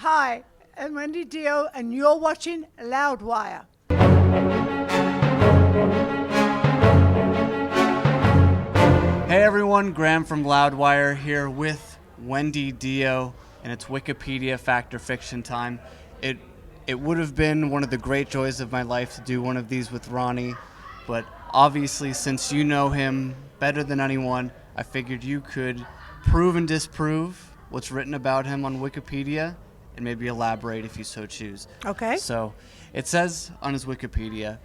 Hi, I'm Wendy Dio, and you're watching Loudwire. Hey everyone, Graham from Loudwire here with Wendy Dio, and it's Wikipedia Fact or Fiction time. It would have been one of the great joys of my life to do one of these with Ronnie, but obviously since you know him better than anyone, I figured you could prove and disprove what's written about him on Wikipedia and maybe elaborate if you so choose. Okay. So it says on his Wikipedia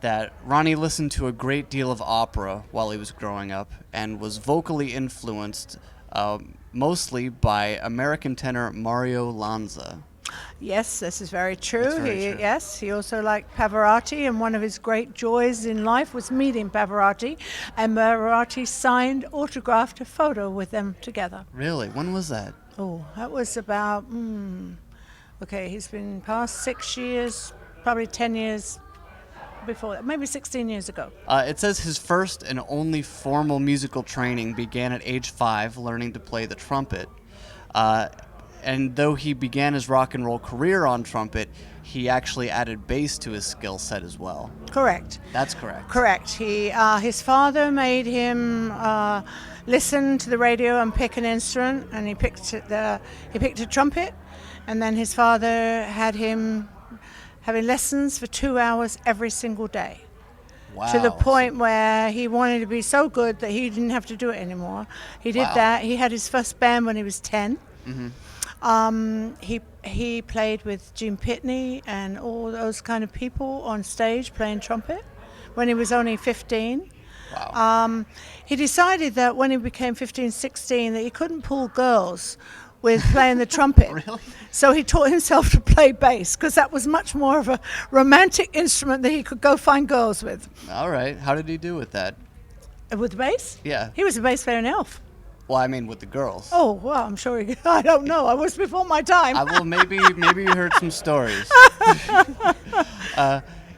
that Ronnie listened to a great deal of opera while he was growing up and was vocally influenced mostly by American tenor Mario Lanza. Yes, this is very true. That's very true. Yes, he also liked Pavarotti, and one of his great joys in life was meeting Pavarotti, and Pavarotti signed, autographed a photo with them together. Really? When was that? Oh, that was about, okay, he's been past 6 years, probably 10 years before that, maybe 16 years ago. It says his first and only formal musical training began at age 5, learning to play the trumpet. And though he began his rock and roll career on trumpet, he actually added bass to his skill set as well. Correct. That's correct. Correct. His father made him listen to the radio and pick an instrument, and he picked a trumpet, and then his father had him having lessons for 2 hours every single day. Wow. To the point where he wanted to be so good that he didn't have to do it anymore. He did that. He had his first band when he was 10. Mm-hmm. He played with Gene Pitney and all those kind of people on stage playing trumpet when he was only 15. Wow. He decided that when he became 15, 16, that he couldn't pull girls with playing the trumpet. Really? So he taught himself to play bass, because that was much more of a romantic instrument that he could go find girls with. All right. How did he do with that? With the bass? Yeah. He was a bass player in Elf. Well, I mean with the girls. Oh, well, I'm sure I don't know. I was before my time. Well, maybe you heard some stories.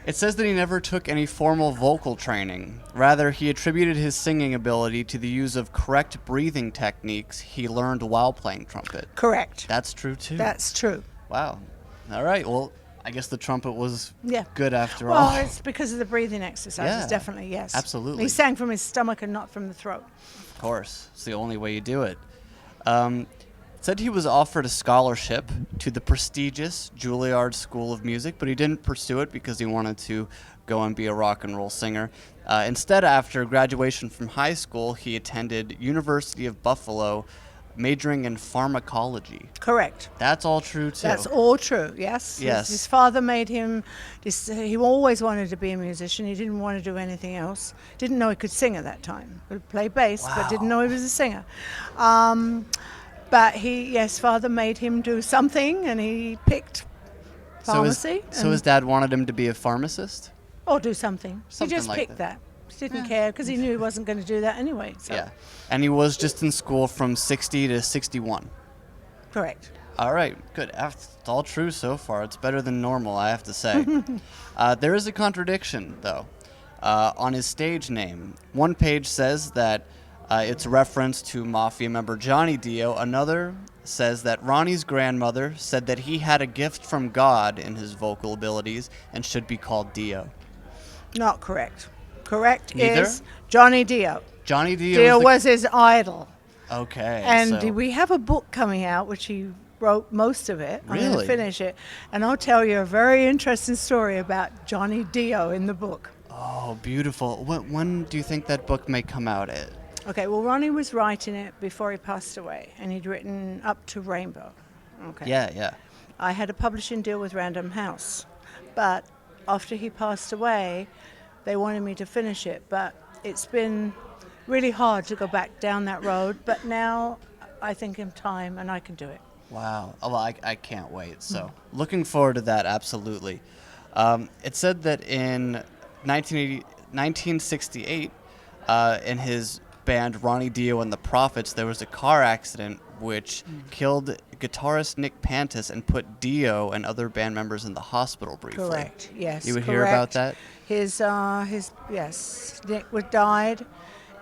It says that he never took any formal vocal training. Rather, he attributed his singing ability to the use of correct breathing techniques he learned while playing trumpet. Correct. That's true, too. That's true. Wow. All right. Well, I guess the trumpet was Yeah. good after all. Well, it's because of the breathing exercises, Yeah, definitely, yes. absolutely. He sang from his stomach and not from the throat. Of course. It's the only way you do it. It said he was offered a scholarship to the prestigious Juilliard School of Music, but he didn't pursue it because he wanted to go and be a rock and roll singer. Instead, after graduation from high school, he attended University of Buffalo, majoring in pharmacology. Correct. That's all true, too. That's all true, yes. Yes. His father made him, he always wanted to be a musician. He didn't want to do anything else. Didn't know he could sing at that time. Could play bass, but didn't know he was a singer. But father made him do something, and he picked pharmacy. So his dad wanted him to be a pharmacist? Or do something. Something He just like picked that. He didn't care, because he knew he wasn't going to do that anyway. So. Yeah. And he was just in school from 60 to 61. Correct. All right, good. It's all true so far. It's better than normal, I have to say. There is a contradiction, though, on his stage name. One page says that it's a reference to Mafia member Johnny Dio. Another says that Ronnie's grandmother said that he had a gift from God in his vocal abilities and should be called Dio. Not correct. Correct Neither? is Johnny Dio. Johnny Dio, Dio was his idol. Okay. And so we have a book coming out, which he wrote most of it. I'm going Really? to finish it. And I'll tell you a very interesting story about Johnny Dio in the book. Oh, beautiful. When do you think that book may come out? Okay, well, Ronnie was writing it before he passed away, and he'd written up to Rainbow. Okay. Yeah. I had a publishing deal with Random House, but after he passed away, they wanted me to finish it, but it's been really hard to go back down that road, but now I think in time and I can do it. Wow. Oh, well, I can't wait. So looking forward to that, absolutely. It said that in 1968, in his band Ronnie Dio and the Prophets, there was a car accident which killed guitarist Nick Pantis and put Dio and other band members in the hospital briefly. Correct, yes. You would correct. hear about that? Nick died,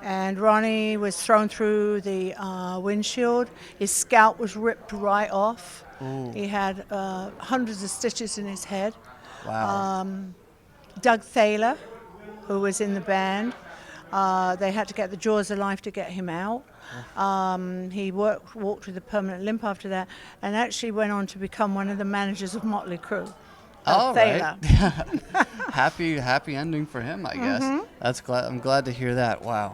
and Ronnie was thrown through the windshield. His scalp was ripped right off. Ooh. He had hundreds of stitches in his head. Wow. Doug Thaler, who was in the band, they had to get the jaws of life to get him out. He walked with a permanent limp after that, and actually went on to become one of the managers of Motley Crue. All Thaler. right. happy ending for him, I guess. I'm glad to hear that. Wow.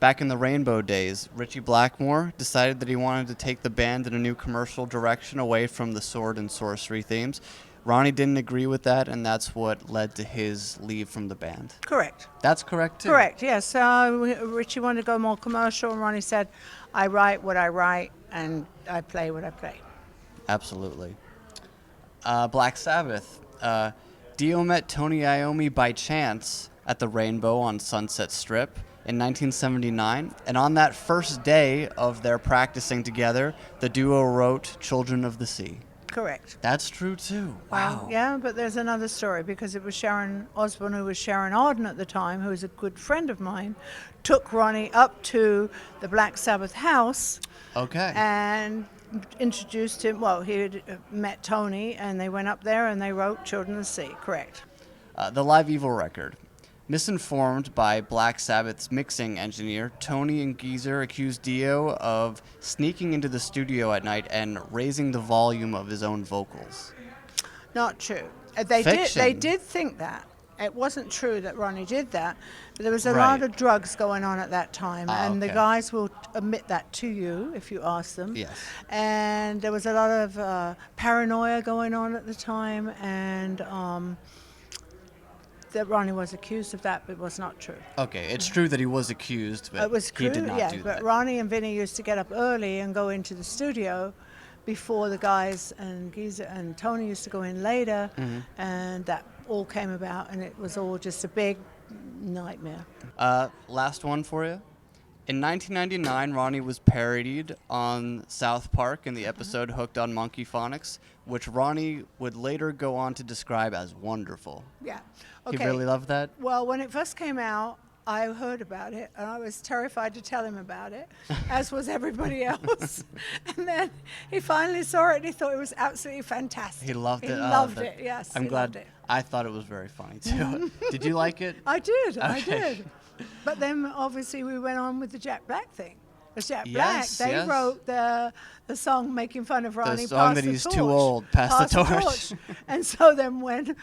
Back in the Rainbow days, Ritchie Blackmore decided that he wanted to take the band in a new commercial direction away from the sword and sorcery themes. Ronnie didn't agree with that, and that's what led to his leave from the band. Correct. That's correct, too? Correct, yes. Richie wanted to go more commercial, and Ronnie said, I write what I write, and I play what I play. Absolutely. Black Sabbath. Dio met Tony Iommi by chance at the Rainbow on Sunset Strip in 1979, and on that first day of their practicing together, the duo wrote Children of the Sea. Correct. That's true, too. Wow. Yeah, but there's another story, because it was Sharon Osbourne, who was Sharon Arden at the time, who was a good friend of mine, took Ronnie up to the Black Sabbath house. Okay. And introduced him. Well, he had met Tony, and they went up there and they wrote Children of the Sea. Correct. The Live Evil record. Misinformed by Black Sabbath's mixing engineer, Tony and Geezer accused Dio of sneaking into the studio at night and raising the volume of his own vocals. Not true. Fiction. They did think that. It wasn't true that Ronnie did that, but there was a Right. lot of drugs going on at that time, and the okay. guys will admit that to you if you ask them. Yes. And there was a lot of paranoia going on at the time, and that Ronnie was accused of that, but it was not true. Okay, it's true that he was accused, but It was he true, did not do but that. Ronnie and Vinny used to get up early and go into the studio before the guys, and Geezer and Tony used to go in later, and that all came about, and it was all just a big nightmare. Last one for you. In 1999, Ronnie was parodied on South Park in the episode Hooked on Monkey Phonics, which Ronnie would later go on to describe as wonderful. Yeah. He Okay. really loved that? Well, when it first came out, I heard about it, and I was terrified to tell him about it, as was everybody else. And then he finally saw it, and he thought it was absolutely fantastic. He loved it? He Oh, loved that- it, yes. I'm he glad. loved it. I thought it was very funny, too. Did you like it? I did, I Okay. did. But then, obviously, we went on with the Jack Black thing. Because Jack Yes, Black, they yes. wrote the song making fun of Ronnie. song Pass that the he's torch. too old, Pass the Torch. And so then when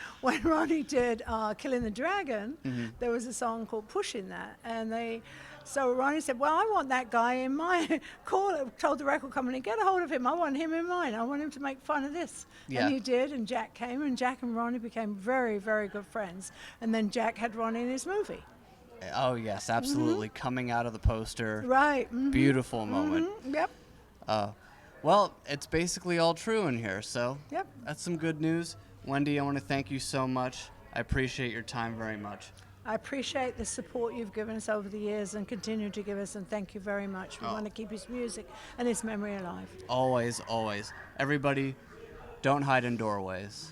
Ronnie did Killing the Dragon, Mm-hmm. there was a song called Pushing That. And so Ronnie said, well, I want that guy in my told the record company, get a hold of him. I want him in mine. I want him to make fun of this. Yeah. And he did, and Jack came, and Jack and Ronnie became very, very good friends. And then Jack had Ronnie in his movie. Oh, yes, absolutely. Coming out of the poster. Right. Beautiful moment. Yep. Well, it's basically all true in here, so Yep. that's some good news. Wendy, I want to thank you so much. I appreciate your time very much. I appreciate the support you've given us over the years and continue to give us, and thank you very much. We want to keep his music and his memory alive. Always, always. Everybody, don't hide in doorways.